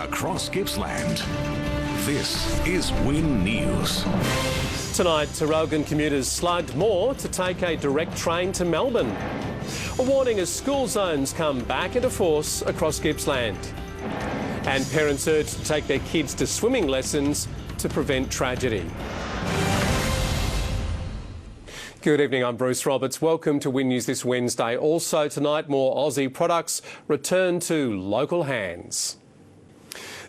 across Gippsland. This is Win News. Tonight, Tarralgon commuters slugged more to take a direct train to Melbourne. A warning as school zones come back into force across Gippsland. And parents urged to take their kids to swimming lessons to prevent tragedy. Good evening, I'm Bruce Roberts. Welcome to Win News this Wednesday. Also tonight, more Aussie products return to local hands.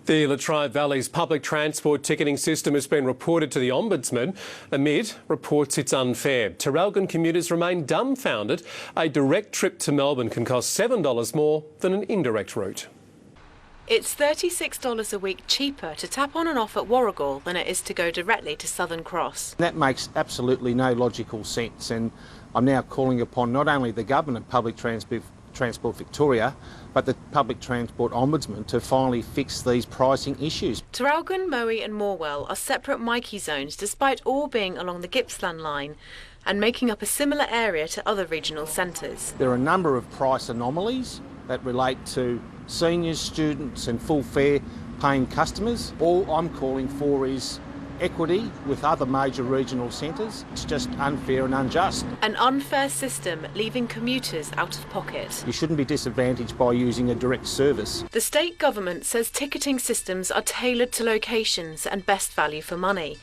The Latrobe Valley's public transport ticketing system has been reported to the Ombudsman. Amid reports it's unfair. Tarralgon commuters remain dumbfounded. A direct trip to Melbourne can cost $7 more than an indirect route. It's $36 a week cheaper to tap on and off at Warragul than it is to go directly to Southern Cross. That makes absolutely no logical sense, and I'm now calling upon not only the Government of Public Transport Victoria, but the Public Transport Ombudsman to finally fix these pricing issues. Tarralgon, Moe and Morwell are separate Mikey zones despite all being along the Gippsland line and making up a similar area to other regional centres. There are a number of price anomalies that relate to seniors, students and full fare paying customers. All I'm calling for is equity with other major regional centres. It's just unfair and unjust. An unfair system leaving commuters out of pocket. You shouldn't be disadvantaged by using a direct service. The state government says ticketing systems are tailored to locations and best value for money.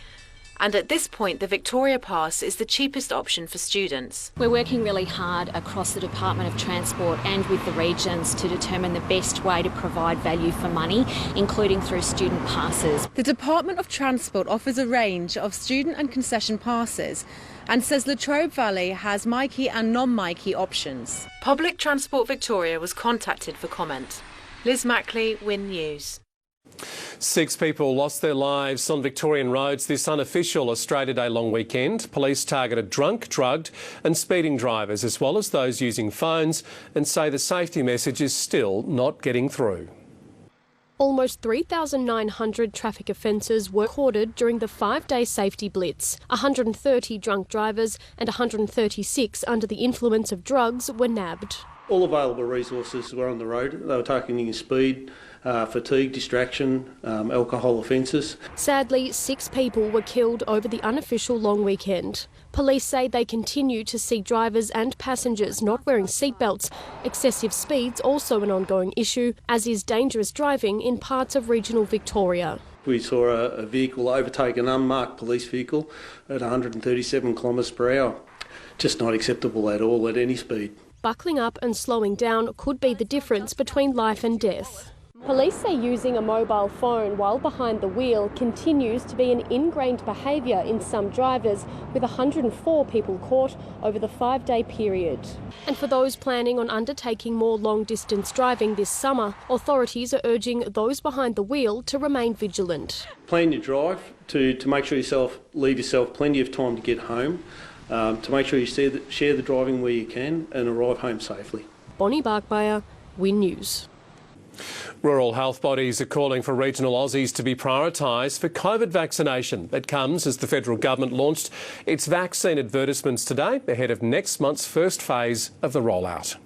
And at this point, the Victoria Pass is the cheapest option for students. We're working really hard across the Department of Transport and with the regions to determine the best way to provide value for money, including through student passes. The Department of Transport offers a range of student and concession passes and says Latrobe Valley has Mikey and non-Mikey options. Public Transport Victoria was contacted for comment. Liz Mackley, Win News. 6 people lost their lives on Victorian roads this unofficial Australia Day long weekend. Police targeted drunk, drugged and speeding drivers as well as those using phones and say the safety message is still not getting through. Almost 3,900 traffic offences were recorded during the 5-day safety blitz. 130 drunk drivers and 136 under the influence of drugs were nabbed. All available resources were on the road. They were targeting speed, fatigue, distraction, alcohol offences. Sadly, 6 people were killed over the unofficial long weekend. Police say they continue to see drivers and passengers not wearing seatbelts. Excessive speed's also an ongoing issue, as is dangerous driving in parts of regional Victoria. We saw a vehicle overtake an unmarked police vehicle at 137 kilometres per hour. Just not acceptable at all at any speed. Buckling up and slowing down could be the difference between life and death. Police say using a mobile phone while behind the wheel continues to be an ingrained behaviour in some drivers, with 104 people caught over the 5-day period. And for those planning on undertaking more long-distance driving this summer, authorities are urging those behind the wheel to remain vigilant. Plan your drive to make sure leave yourself plenty of time to get home, to make sure you share the driving where you can and arrive home safely. Bonnie Barkmeyer, Win News. Rural health bodies are calling for regional Aussies to be prioritised for COVID vaccination. It comes as the federal government launched its vaccine advertisements today ahead of next month's first phase of the rollout.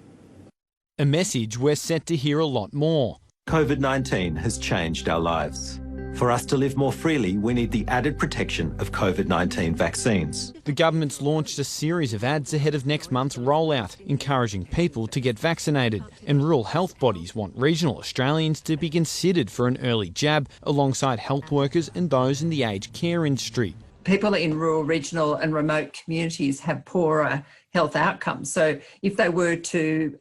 A message we're set to hear a lot more. COVID-19 has changed our lives. For us to live more freely, we need the added protection of COVID-19 vaccines. The government's launched a series of ads ahead of next month's rollout, encouraging people to get vaccinated. And rural health bodies want regional Australians to be considered for an early jab, alongside health workers and those in the aged care industry. People in rural, regional and remote communities have poorer health outcomes. So if they were to,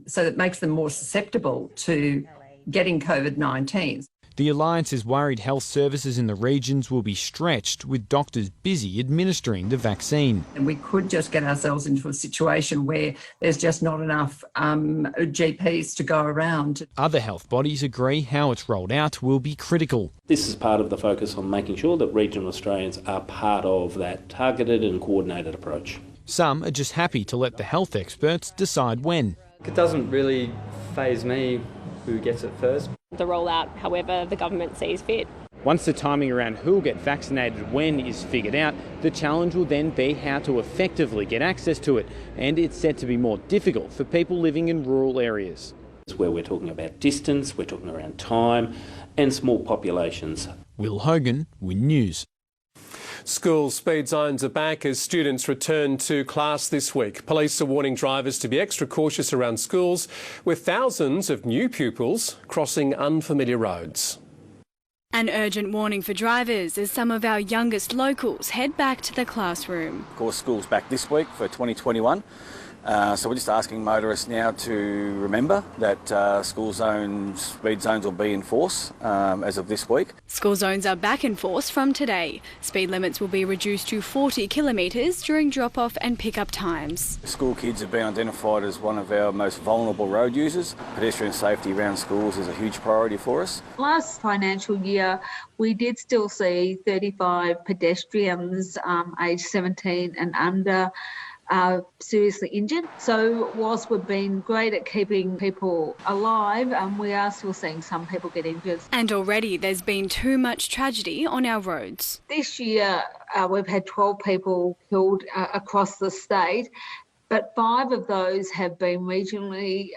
so that makes them more susceptible to getting COVID-19. The Alliance is worried health services in the regions will be stretched, with doctors busy administering the vaccine. And we could just get ourselves into a situation where there's just not enough GPs to go around. Other health bodies agree how it's rolled out will be critical. This is part of the focus on making sure that regional Australians are part of that targeted and coordinated approach. Some are just happy to let the health experts decide when. It doesn't really faze me who gets it first. The rollout, however the government sees fit. Once the timing around who will get vaccinated when is figured out, the challenge will then be how to effectively get access to it, and it's set to be more difficult for people living in rural areas. Where we're talking about distance, we're talking around time, and small populations. Will Hogan, Win News. School speed zones are back as students return to class this week. Police are warning drivers to be extra cautious around schools, with thousands of new pupils crossing unfamiliar roads. An urgent warning for drivers as some of our youngest locals head back to the classroom. Of course, school's back this week for 2021. So we're just asking motorists now to remember that school zones, speed zones will be in force as of this week. School zones are back in force from today. Speed limits will be reduced to 40 kilometres during drop-off and pick-up times. School kids have been identified as one of our most vulnerable road users. Pedestrian safety around schools is a huge priority for us. Last financial year, we did still see 35 pedestrians aged 17 and under seriously injured. So whilst we've been great at keeping people alive, we are still seeing some people get injured. And already there's been too much tragedy on our roads. This year we've had 12 people killed across the state, but 5 of those have been regionally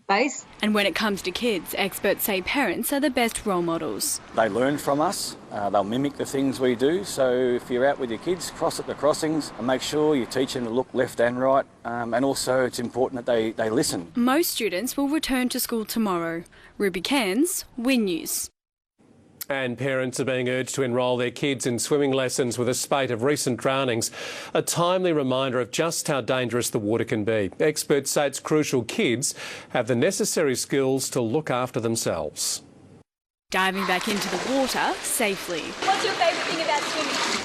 based. And when it comes to kids, experts say parents are the best role models. They learn from us, they'll mimic the things we do, so if you're out with your kids, cross at the crossings and make sure you teach them to look left and right, and also it's important that they listen. Most students will return to school tomorrow. Ruby Cairns, Win News. And parents are being urged to enrol their kids in swimming lessons with a spate of recent drownings. A timely reminder of just how dangerous the water can be. Experts say it's crucial kids have the necessary skills to look after themselves. Diving back into the water safely. What's your favourite thing about swimming?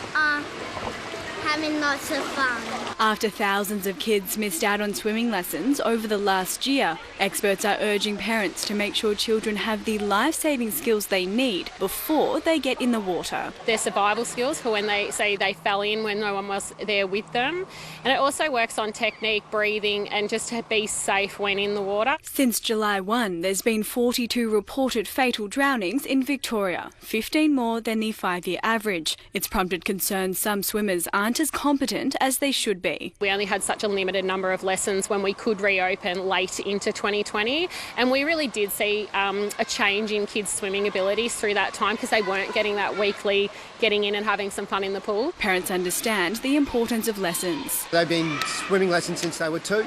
Having lots of fun. After thousands of kids missed out on swimming lessons over the last year, experts are urging parents to make sure children have the life-saving skills they need before they get in the water. Their survival skills for when they say they fell in when no one was there with them. And it also works on technique, breathing and just to be safe when in the water. Since July 1, there's been 42 reported fatal drownings in Victoria, 15 more than the 5-year average. It's prompted concern some swimmers aren't as competent as they should be. We only had such a limited number of lessons when we could reopen late into 2020, and we really did see a change in kids' swimming abilities through that time because they weren't getting that weekly getting in and having some fun in the pool. Parents understand the importance of lessons. They've been swimming lessons since they were 2.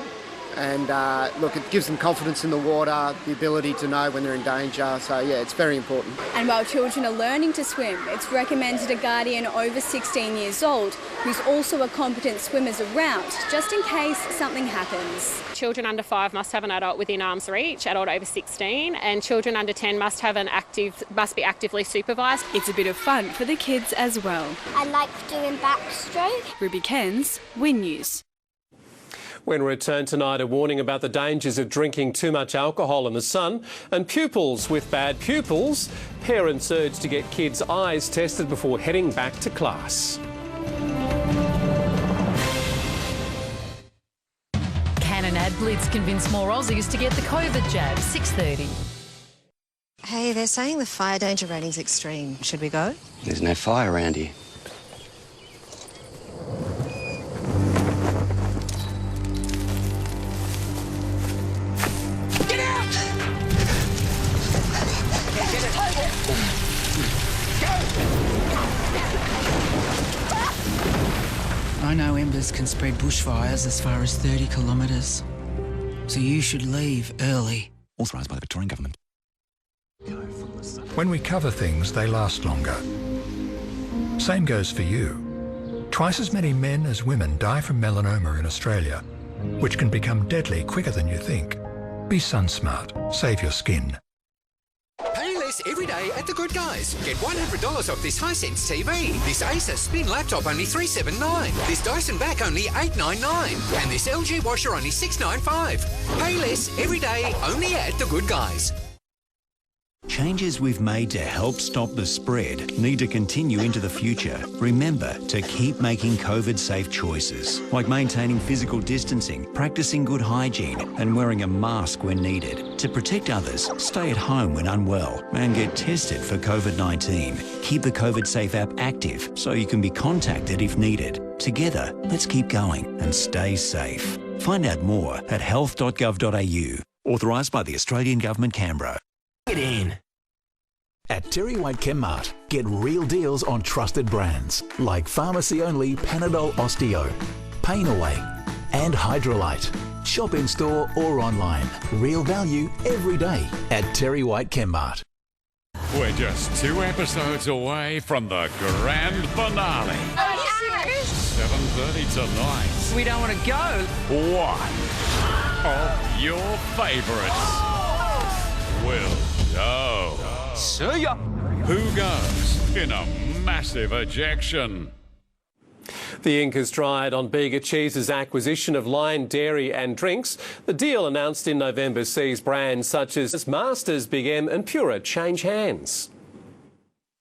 And look, it gives them confidence in the water, the ability to know when they're in danger. So yeah, it's very important. And while children are learning to swim, it's recommended a guardian over 16 years old who's also a competent swimmer around, just in case something happens. Children under 5 must have an adult within arm's reach, adult over 16, and children under 10 must be actively supervised. It's a bit of fun for the kids as well. I like doing backstroke. Ruby Cairns, Win News. When we return tonight, a warning about the dangers of drinking too much alcohol in the sun and pupils with bad pupils. Parents urged to get kids' eyes tested before heading back to class. Can an ad blitz convince more Aussies to get the COVID jab? 6:30. Hey, they're saying the fire danger rating's extreme. Should we go? There's no fire around here. I know embers can spread bushfires as far as 30 kilometres. So you should leave early. Authorised by the Victorian Government. When we cover things, they last longer. Same goes for you. Twice as many men as women die from melanoma in Australia, which can become deadly quicker than you think. Be sun smart. Save your skin. Pay less every day at The Good Guys. Get $100 off this Hisense TV. This Acer Spin laptop only $379. This Dyson vac only $899. And this LG washer only $695. Pay less every day only at The Good Guys. Changes we've made to help stop the spread need to continue into the future. Remember to keep making COVID-safe choices, like maintaining physical distancing, practicing good hygiene, and wearing a mask when needed. To protect others, stay at home when unwell and get tested for COVID-19. Keep the COVID Safe app active so you can be contacted if needed. Together, let's keep going and stay safe. Find out more at health.gov.au. Authorised by the Australian Government, Canberra. Get in. At Terry White Chemmart, get real deals on trusted brands like pharmacy-only Panadol Osteo, Pain Away and Hydrolite. Shop in-store or online. Real value every day at Terry White Chemmart. We're just 2 episodes away from the grand finale. Are you serious? 7:30 tonight. We don't want to go. One of your favourites will go. See ya. Who goes in a massive ejection? The ink has dried on Bega Cheese's acquisition of Lion Dairy and Drinks. The deal announced in November sees brands such as Masters, Big M and Pura change hands.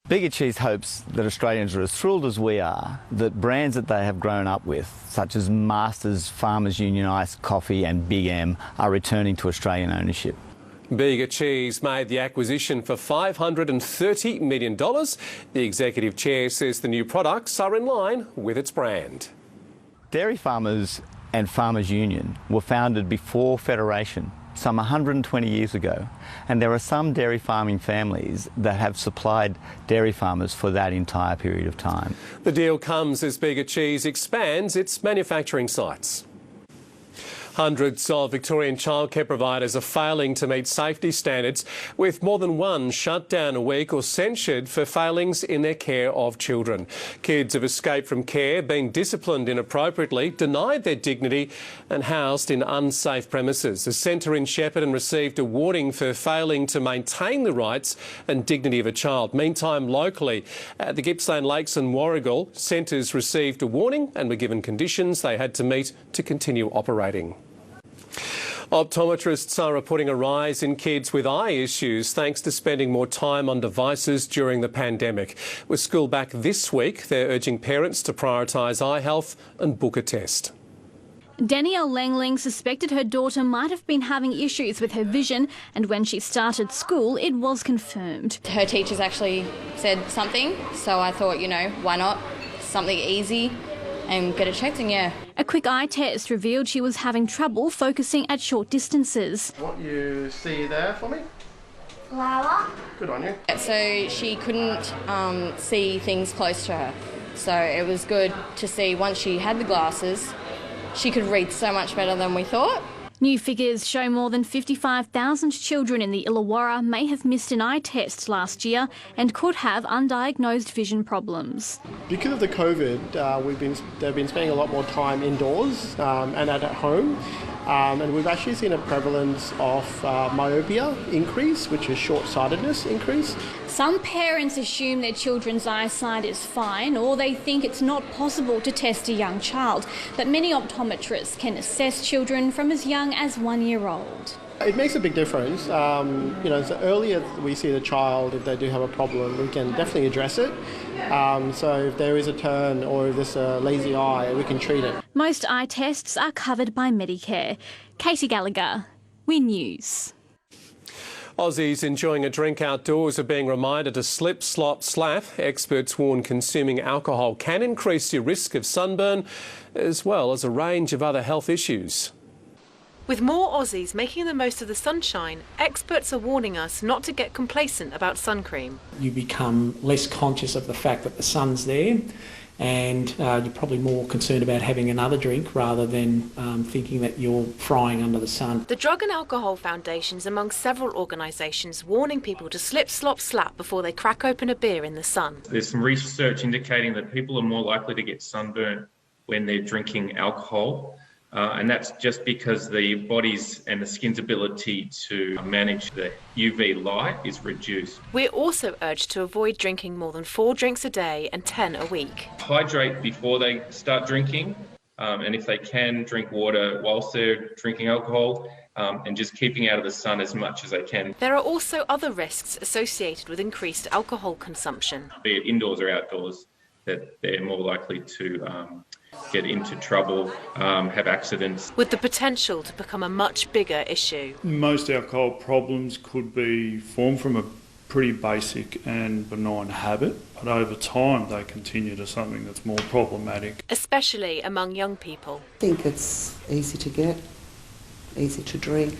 Bega Cheese hopes that Australians are as thrilled as we are that brands that they have grown up with, such as Masters, Farmers Union Ice Coffee and Big M, are returning to Australian ownership. Bega Cheese made the acquisition for $530 million. The executive chair says the new products are in line with its brand. Dairy Farmers and Farmers Union were founded before Federation, some 120 years ago, and there are some dairy farming families that have supplied dairy farmers for that entire period of time. The deal comes as Bega Cheese expands its manufacturing sites. Hundreds of Victorian childcare providers are failing to meet safety standards, with more than one shut down a week or censured for failings in their care of children. Kids have escaped from care, been disciplined inappropriately, denied their dignity and housed in unsafe premises. A centre in Shepparton received a warning for failing to maintain the rights and dignity of a child. Meantime, locally at the Gippsland Lakes and Warrigal, centres received a warning and were given conditions they had to meet to continue operating. Optometrists are reporting a rise in kids with eye issues thanks to spending more time on devices during the pandemic. With school back this week, they're urging parents to prioritise eye health and book a test. Danielle Langling suspected her daughter might have been having issues with her vision, and when she started school, it was confirmed. Her teachers actually said something, so I thought, why not? Something easy and get it checked, and yeah. A quick eye test revealed she was having trouble focusing at short distances. What you see there for me? Flower. Good on you. So she couldn't see things close to her. So it was good to see once she had the glasses, she could read so much better than we thought. New figures show more than 55,000 children in the Illawarra may have missed an eye test last year and could have undiagnosed vision problems. Because of the COVID, they've been spending a lot more time indoors and at home. And we've actually seen a prevalence of myopia increase, which is short-sightedness increase. Some parents assume their children's eyesight is fine, or they think it's not possible to test a young child. But many optometrists can assess children from as young as 1 year old. It makes a big difference. So earlier we see the child, if they do have a problem, we can definitely address it. So if there is a turn or if there's a lazy eye, we can treat it. Most eye tests are covered by Medicare. Katie Gallagher, Win News. Aussies enjoying a drink outdoors are being reminded to slip, slop, slap. Experts warn consuming alcohol can increase your risk of sunburn, as well as a range of other health issues. With more Aussies making the most of the sunshine, experts are warning us not to get complacent about sun cream. You become less conscious of the fact that the sun's there, and you're probably more concerned about having another drink rather than thinking that you're frying under the sun. The Drug and Alcohol Foundation is among several organisations warning people to slip, slop, slap before they crack open a beer in the sun. There's some research indicating that people are more likely to get sunburn when they're drinking alcohol. And that's just because the body's and the skin's ability to manage the UV light is reduced. We're also urged to avoid drinking more than 4 drinks a day and 10 a week. Hydrate before they start drinking, and if they can, drink water whilst they're drinking alcohol, and just keeping out of the sun as much as they can. There are also other risks associated with increased alcohol consumption. Be it indoors or outdoors, that they're more likely to get into trouble, have accidents. With the potential to become a much bigger issue. Most alcohol problems could be formed from a pretty basic and benign habit, but over time they continue to something that's more problematic. Especially among young people. I think it's easy to get, easy to drink,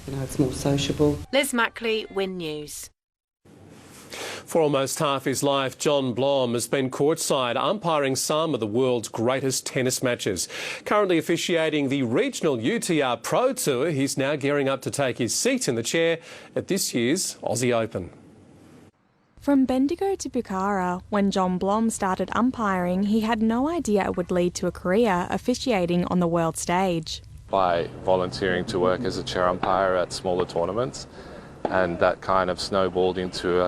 it's more sociable. Liz Mackley, Win News. For almost half his life, John Blom has been courtside umpiring some of the world's greatest tennis matches. Currently officiating the regional UTR Pro Tour, he's now gearing up to take his seat in the chair at this year's Aussie Open. From Bendigo to Bukhara, when John Blom started umpiring, he had no idea it would lead to a career officiating on the world stage. By volunteering to work as a chair umpire at smaller tournaments, and that kind of snowballed into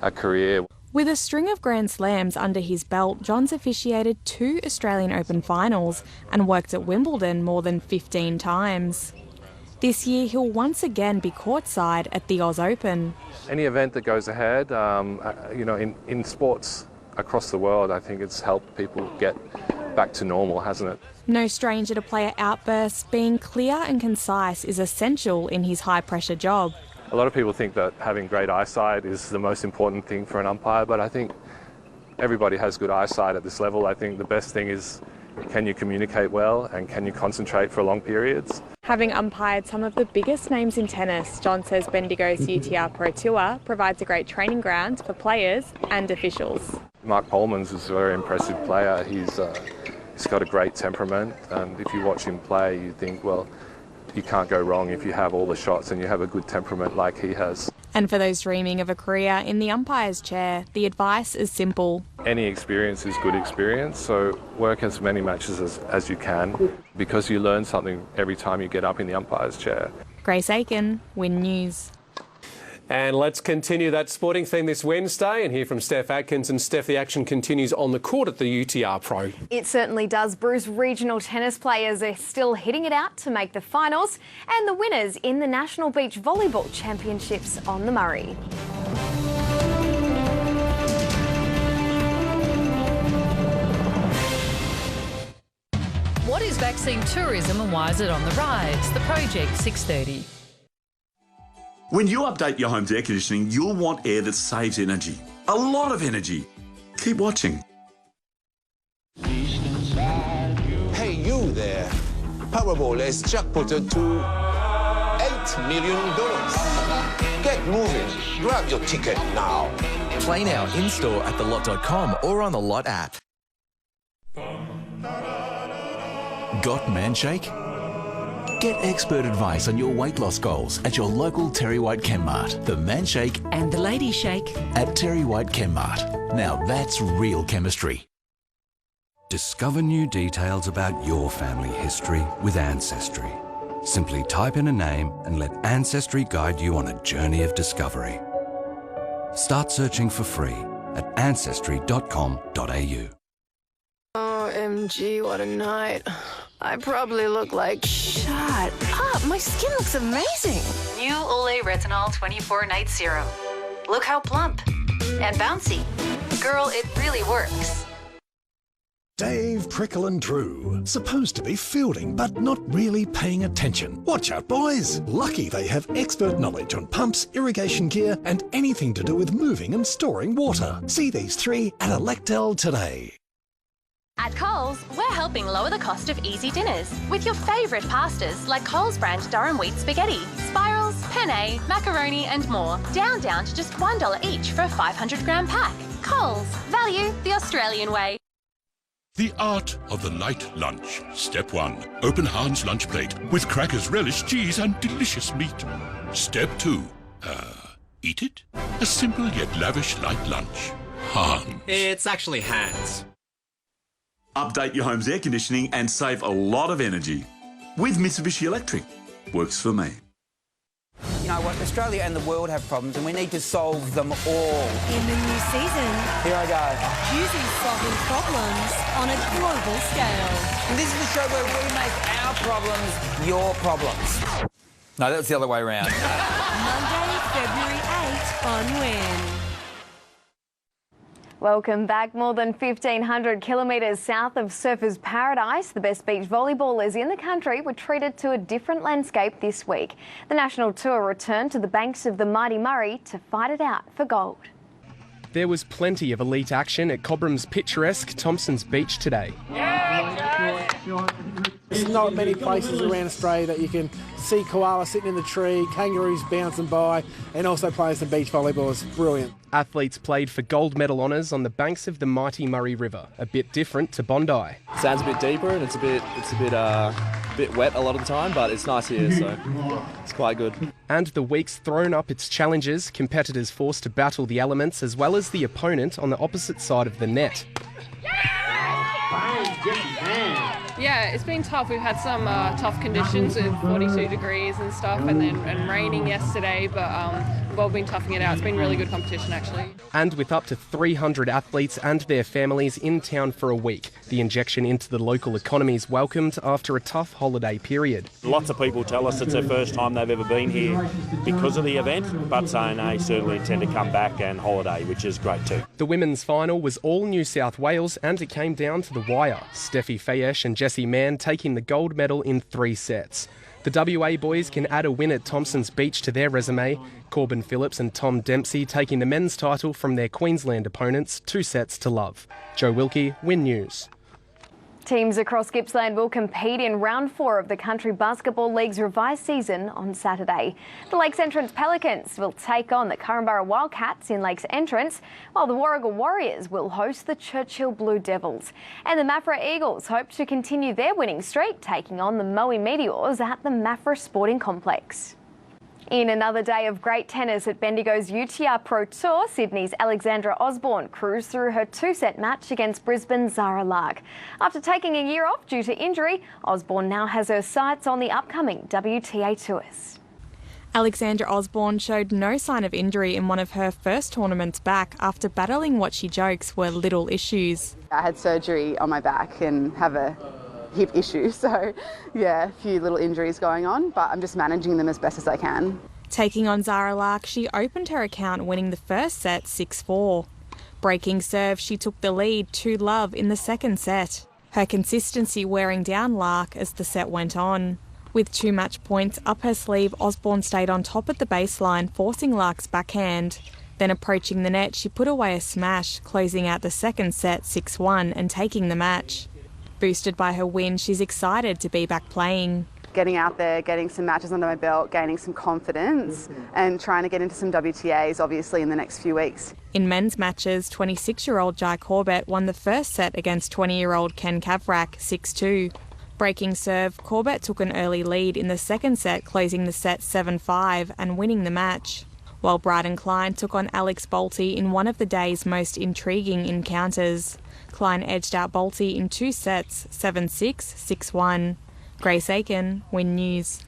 a career. With a string of Grand Slams under his belt, John's officiated 2 Australian Open finals and worked at Wimbledon more than 15 times. This year he'll once again be courtside at the Oz Open. Any event that goes ahead, in sports across the world, I think it's helped people get back to normal, hasn't it? No stranger to player outbursts, being clear and concise is essential in his high-pressure job. A lot of people think that having great eyesight is the most important thing for an umpire, but I think everybody has good eyesight at this level. I think the best thing is, can you communicate well and can you concentrate for long periods? Having umpired some of the biggest names in tennis, John says Bendigo's UTR Pro Tour provides a great training ground for players and officials. Mark Polmans is a very impressive player. He's got a great temperament, and if you watch him play, you think, well, you can't go wrong if you have all the shots and you have a good temperament like he has. And for those dreaming of a career in the umpire's chair, the advice is simple. Any experience is good experience, so work as many matches as you can, because you learn something every time you get up in the umpire's chair. Grace Aiken, Win News. And let's continue that sporting theme this Wednesday and hear from Steph Atkins. And Steph, the action continues on the court at the UTR Pro. It certainly does, Bruce. Regional tennis players are still hitting it out to make the finals, and the winners in the National Beach Volleyball Championships on the Murray. What is vaccine tourism and why is it on the rise? The Project, 6:30. When you update your home's air conditioning, you'll want air that saves energy. A lot of energy. Keep watching. Hey, you there. Powerball has jackpotted to $8 million. Get moving. Grab your ticket now. Play now in-store at thelot.com or on the Lot app. Got Manshake? Get expert advice on your weight loss goals at your local Terry White Chemmart. The Manshake and the Lady Shake at Terry White Chemmart. Now that's real chemistry. Discover new details about your family history with Ancestry. Simply type in a name and let Ancestry guide you on a journey of discovery. Start searching for free at ancestry.com.au. OMG, what a night. I probably look like... Shut up, my skin looks amazing. New Olay Retinol 24 Night Serum. Look how plump and bouncy. Girl, it really works. Dave, Prickle and Drew. Supposed to be fielding, but not really paying attention. Watch out, boys. Lucky they have expert knowledge on pumps, irrigation gear, and anything to do with moving and storing water. See these 3 at Electel today. At Coles, we're helping lower the cost of easy dinners with your favourite pastas like Coles brand Durham wheat spaghetti, spirals, penne, macaroni and more. Down to just $1 each for a 500-gram pack. Coles, value the Australian way. The art of the light lunch. Step 1. Open Hans lunch plate with crackers, relish, cheese and delicious meat. Step 2. Eat it? A simple yet lavish light lunch. Hans. It's actually Hans. Update your home's air conditioning and save a lot of energy. With Mitsubishi Electric. Works for me. You know what? Australia and the world have problems and we need to solve them all. In the new season, Here I go. Juicy's solving problems on a global scale. And this is the show where we make our problems your problems. No, that's the other way around. Monday, February 8 on Win. Welcome back. More than 1,500 kilometres south of Surfers Paradise, the best beach volleyballers in the country were treated to a different landscape this week. The national tour returned to the banks of the mighty Murray to fight it out for gold. There was plenty of elite action at Cobram's picturesque Thompson's Beach today. There's not many places around Australia that you can see koalas sitting in the tree, kangaroos bouncing by, and also playing some beach volleyball. It's brilliant. Athletes played for gold medal honours on the banks of the mighty Murray River, a bit different to Bondi. Sounds a bit deeper and it's a bit wet a lot of the time, but it's nice here, so it's quite good. And the week's thrown up its challenges, competitors forced to battle the elements as well as the opponent on the opposite side of the net. Yeah, it's been tough. We've had some tough conditions with 42 degrees and stuff, and raining yesterday, but we've all been toughing it out. It's been really good competition, actually. And with up to 300 athletes and their families in town for a week, the injection into the local economy is welcomed after a tough holiday period. Lots of people tell us it's their first time they've ever been here because of the event, but saying they certainly intend to come back and holiday, which is great too. The women's final was all New South Wales and it came down to the wire. Steffi Fayesh and Jessie Mann taking the gold medal in 3 sets. The WA boys can add a win at Thompson's Beach to their resume. Corbin Phillips and Tom Dempsey taking the men's title from their Queensland opponents, 2 sets to love. Joe Wilkie, Win News. Teams across Gippsland will compete in round 4 of the Country Basketball League's revised season on Saturday. The Lakes Entrance Pelicans will take on the Currumbara Wildcats in Lakes Entrance, while the Warragul Warriors will host the Churchill Blue Devils. And the Maffra Eagles hope to continue their winning streak, taking on the Moe Meteors at the Maffra Sporting Complex. In another day of great tennis at Bendigo's UTR Pro Tour, Sydney's Alexandra Osborne cruised through her 2-set match against Brisbane's Zara Lark. After taking a year off due to injury, Osborne now has her sights on the upcoming WTA Tours. Alexandra Osborne showed no sign of injury in one of her first tournaments back after battling what she jokes were little issues. I had surgery on my back and have a hip issue, so yeah, a few little injuries going on, but I'm just managing them as best as I can. Taking on Zara Lark, she opened her account winning the first set 6-4. Breaking serve, she took the lead 2-love in the second set. Her consistency wearing down Lark as the set went on. With 2 match points up her sleeve, Osborne stayed on top at the baseline, forcing Lark's backhand. Then approaching the net, she put away a smash, closing out the second set 6-1 and taking the match. Boosted by her win, she's excited to be back playing. Getting out there, getting some matches under my belt, gaining some confidence and trying to get into some WTAs obviously in the next few weeks. In men's matches, 26-year-old Jai Corbett won the first set against 20-year-old Ken Kavrak 6-2. Breaking serve, Corbett took an early lead in the second set, closing the set 7-5 and winning the match. While Bryden Klein took on Alex Bolte in one of the day's most intriguing encounters. Klein edged out Bolte in 2 sets, 7-6, 6-1. Grace Aiken, Win News.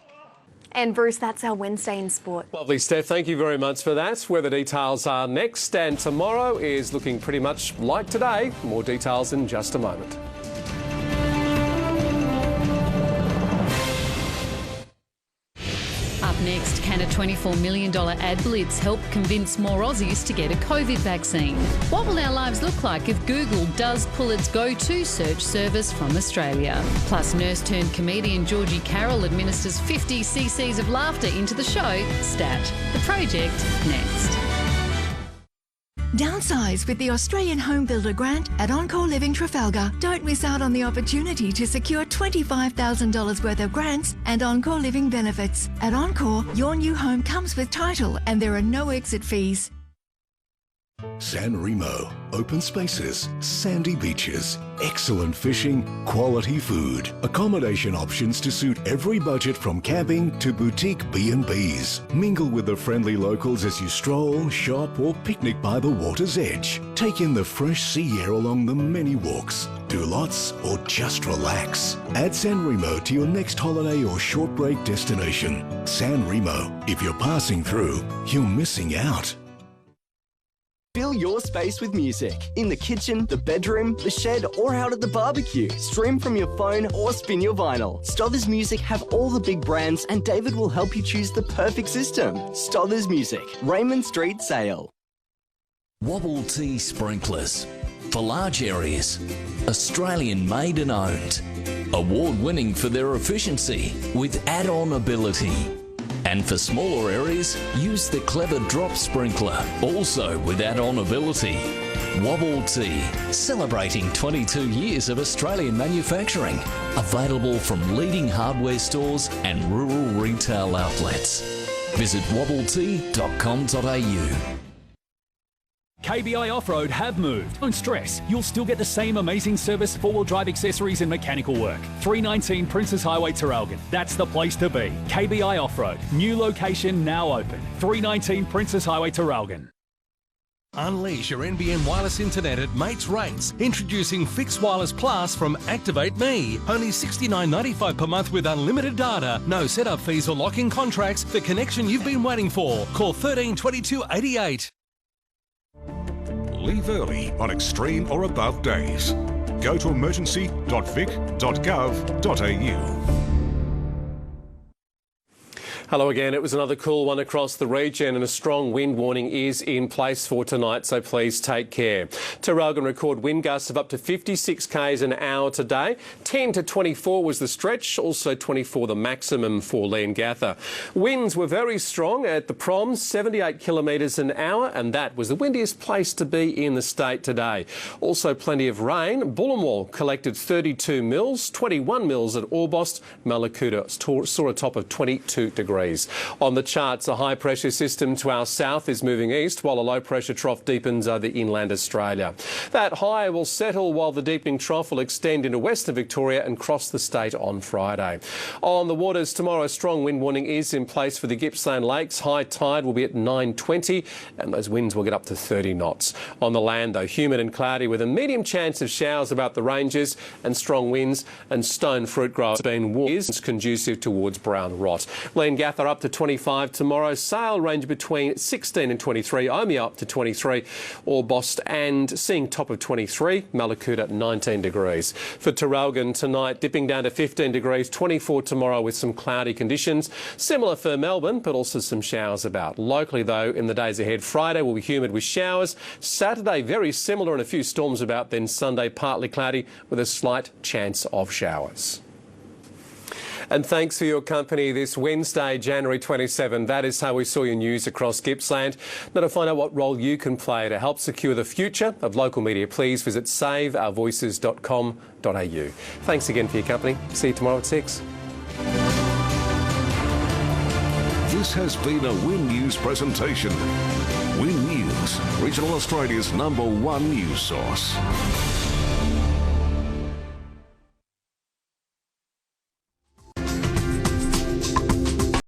And Bruce, that's our Wednesday in sport. Lovely, Steph. Thank you very much for that. Where the details are next, and tomorrow is looking pretty much like today. More details in just a moment. Up next, can a $24 million ad blitz help convince more Aussies to get a COVID vaccine? What will our lives look like if Google does pull its go-to search service from Australia? Plus, nurse-turned-comedian Georgie Carroll administers 50 cc's of laughter into the show Stat. The Project, next. Downsize with the Australian Home Builder Grant at Encore Living Trafalgar. Don't miss out on the opportunity to secure $25,000 worth of grants and Encore Living benefits. At Encore, your new home comes with title and there are no exit fees. San Remo, open spaces, sandy beaches, excellent fishing, quality food, accommodation options to suit every budget from camping to boutique B&Bs. Mingle with the friendly locals as you stroll, shop or picnic by the water's edge. Take in the fresh sea air along the many walks. Do lots or just relax. Add San Remo to your next holiday or short break destination. San Remo. If you're passing through, you're missing out. Fill your space with music. In the kitchen, the bedroom, the shed, or out at the barbecue. Stream from your phone or spin your vinyl. Stothers Music have all the big brands and David will help you choose the perfect system. Stothers Music, Raymond Street Sale. Wobble Tea Sprinklers. For large areas, Australian made and owned. Award-winning for their efficiency with add-on ability. And for smaller areas, use the Clever Drop Sprinkler, also with add-on ability. Wobble Tea, celebrating 22 years of Australian manufacturing. Available from leading hardware stores and rural retail outlets. Visit wobbletea.com.au. KBI Off-Road have moved. Don't stress, you'll still get the same amazing service, four-wheel drive accessories and mechanical work. 319 Princess Highway, Traralgon. That's the place to be. KBI Off-Road. New location now open. 319 Princess Highway, Traralgon. Unleash your NBN wireless internet at mates rates. Introducing Fixed Wireless Plus from Activate Me. Only $69.95 per month with unlimited data. No setup fees or lock-in contracts. The connection you've been waiting for. Call 13 22 88. Leave early on extreme or above days. Go to emergency.vic.gov.au. Hello again. It was another cool one across the region and a strong wind warning is in place for tonight, so please take care. Traralgon record wind gusts of up to 56 k's an hour today. 10 to 24 was the stretch, also 24 the maximum for Leongatha. Winds were very strong at the Proms, 78 kilometres an hour, and that was the windiest place to be in the state today. Also plenty of rain. Bulletin collected 32 mils, 21 mils at Orbost. Mallacoota saw a top of 22 degrees. On the charts, a high pressure system to our south is moving east while a low pressure trough deepens over inland Australia. That high will settle while the deepening trough will extend into western Victoria and cross the state on Friday. On the waters tomorrow, a strong wind warning is in place for the Gippsland lakes. High tide will be at 9:20 and those winds will get up to 30 knots. On the land though, humid and cloudy with a medium chance of showers about the ranges and strong winds, and stone fruit growers being warm is conducive towards brown rot. Leongatha up to 25 tomorrow. Sale range between 16 and 23. Omea up to 23. Orbost and seeing top of 23. Mallacoota 19 degrees. For Traralgon tonight, dipping down to 15 degrees. 24 tomorrow with some cloudy conditions. Similar for Melbourne, but also some showers about. Locally though, in the days ahead, Friday will be humid with showers. Saturday very similar and a few storms about. Then Sunday partly cloudy with a slight chance of showers. And thanks for your company this Wednesday, January 27. That is how we saw your news across Gippsland. Now, to find out what role you can play to help secure the future of local media, please visit saveourvoices.com.au. Thanks again for your company. See you tomorrow at 6. This has been a Win News presentation. Win News, Regional Australia's #1 news source.